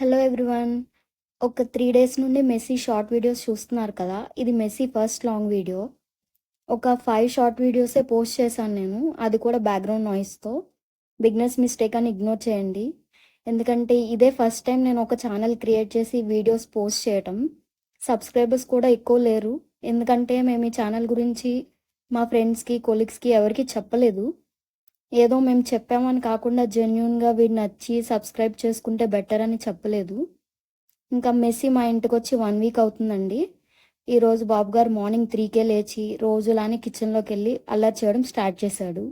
Hello everyone. ఒక 3 days నుండి messy short videos చూస్తున్నారు కదా! ఇది మెస్సీ ఫస్ట్ లాంగ్ వీడియో. ఒక 5 షార్ట్ వీడియోసే పోస్ట్ చేశాను నేను. అది కూడా బ్యాక్‌గ్రౌండ్ నాయిస్‌తో. బిగినర్స్ మిస్టేక్ అని ఇగ్నోర్ చేయండి. ఎందుకంటే ఇదే ఫస్ట్ టైం నేను ఒక ఛానల్ క్రియేట్ చేసి వీడియోస్ పోస్ట్ చేయటం. సబ్స్క్రైబర్స్ కూడా ఎక్కువ లేరు. ఎందుకంటే మేము ఈ ఛానల్ గురించి మా ఫ్రెండ్స్‌కి, కొలీగ్స్‌కి ఎవరికీ చెప్పలేదు. ఏదో మేము చెప్పామని కాకుండా జెన్యూన్‌గా వీడు నచ్చి సబ్స్క్రైబ్ చేసుకుంటే బెటర్ అని చెప్పలేదు. ఇంకా మెస్సీ మా ఇంటికొచ్చి 1 వీక్ అవుతుందండి. ఈరోజు బాబు గారు మార్నింగ్ 3కే లేచి రోజులానే కిచెన్‌లోకెళ్ళి అల్లరి చేయడం స్టార్ట్ చేశాడు.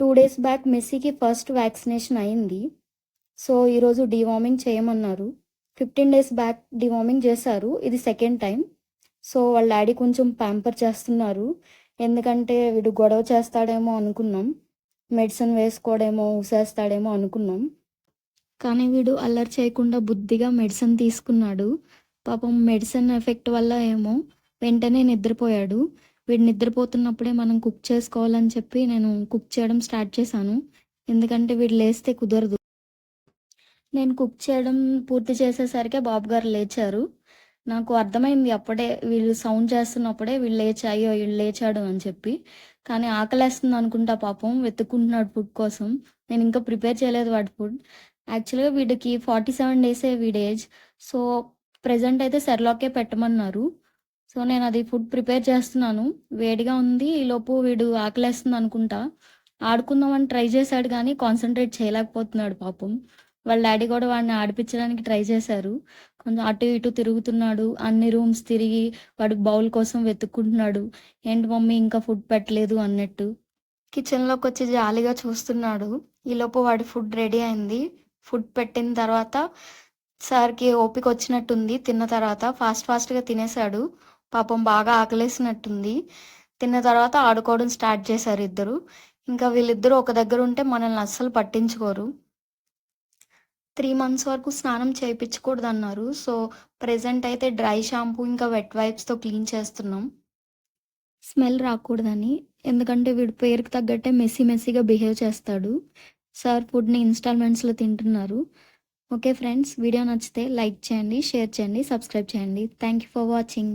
2 డేస్ బ్యాక్ మెస్సీకి ఫస్ట్ వ్యాక్సినేషన్ అయింది. సో, ఈరోజు డీవార్మింగ్ చేయమన్నారు. 15 డేస్ బ్యాక్ డీవార్మింగ్ చేశారు. ఇది సెకండ్ టైం. సో, వాళ్ళ డాడీ కొంచెం ప్యాంపర్ చేస్తున్నారు. ఎందుకంటే వీడు గొడవ చేస్తాడేమో అనుకున్నాం. మెడిసిన్ వేసుకోడేమో, ఊసేస్తాడేమో అనుకున్నాం. కానీ వీడు అల్లరి చేయకుండా బుద్ధిగా మెడిసిన్ తీసుకున్నాడు. పాపం మెడిసిన్ ఎఫెక్ట్ వల్ల ఏమో వెంటనే నిద్రపోయాడు. వీడు నిద్రపోతున్నప్పుడే మనం కుక్ చేసుకోవాలని చెప్పి నేను కుక్ చేయడం స్టార్ట్ చేశాను. ఎందుకంటే వీడు లేస్తే కుదరదు. నేను కుక్ చేయడం పూర్తి చేసేసరికే బాబు గారు లేచారు. నాకు అర్థమైంది అప్పుడే వీళ్ళు సౌండ్ చేస్తున్నప్పుడే వీళ్ళు లేచి అయ్యో! ఈడు లేచాడు అని చెప్పి. కానీ ఆకలేస్తుంది అనుకుంటా పాపం వెతుక్కుంటున్నాడు ఫుడ్ కోసం. నేను ఇంకా ప్రిపేర్ చేయలేదు వాడి ఫుడ్. యాక్చువల్‌గా వీడికి 47 డేసే వీడి ఏజ్. సో, ప్రెజెంట్ అయితే సెర్లాకే పెట్టమన్నారు. సో, నేనది ఫుడ్ ప్రిపేర్ చేస్తున్నాను. వేడిగా ఉంది. ఈలోపు వీడు ఆకలేస్తుంది అనుకుంటా. ఆడుకుందామని ట్రై చేశాడు గానీ కాన్సంట్రేట్ చేయలేకపోతున్నాడు పాపం. వాళ్ళ డ్యాడీ గూడా వాడిని ఆడిపిచ్చడానికి ట్రై చేశారు. కొంచెం అటు ఇటు తిరుగుతున్నాడు. అన్ని రూమ్స్ తిరిగి వాడు బౌల్ కోసం వెతుక్కుంటున్నాడు. ఏంటి మమ్మీ ఇంకా ఫుడ్ పెట్టలేదు అన్నట్టు. కిచెన్‌లోకొచ్చి జాలిగా చూస్తున్నాడు. ఈలోపు వాడి ఫుడ్ రెడీ అయింది. ఫుడ్ పెట్టిన తర్వాత సార్‌కి ఓపికొచ్చినట్టుంది తిన్న తర్వాత. ఫాస్ట్‌గా తినేసాడు. పాపం బాగా ఆకలేసినట్టుంది. తిన్న తర్వాత ఆడుకోవడం స్టార్ట్ చేశారు ఇద్దరు. ఇంకా వీళ్ళిద్దరూ ఒక దగ్గరుంటే మనల్ని అస్సలు పట్టించుకోరు. 3 మంత్స్ వరకు స్నానం చేపిచ్చకూడదన్నారు. సో, ప్రెజెంట్ అయితే డ్రై షాంపూ ఇంకా వెట్ వైప్స్‌తో క్లీన్ చేస్తున్నాం. స్మెల్ రాకూడదని. ఎందుకంటే వీడు పేరుకి తగ్గట్టే మెస్సీగా బిహేవ్ చేస్తాడు. సార్ ఫుడ్‌ని ఇన్‌స్టాల్‌మెంట్స్‌లో తింటున్నారు. ఓకే ఫ్రెండ్స్, వీడియో నచ్చితే లైక్ చేయండి, షేర్ చేయండి, సబ్స్క్రైబ్ చేయండి. Thank you for watching.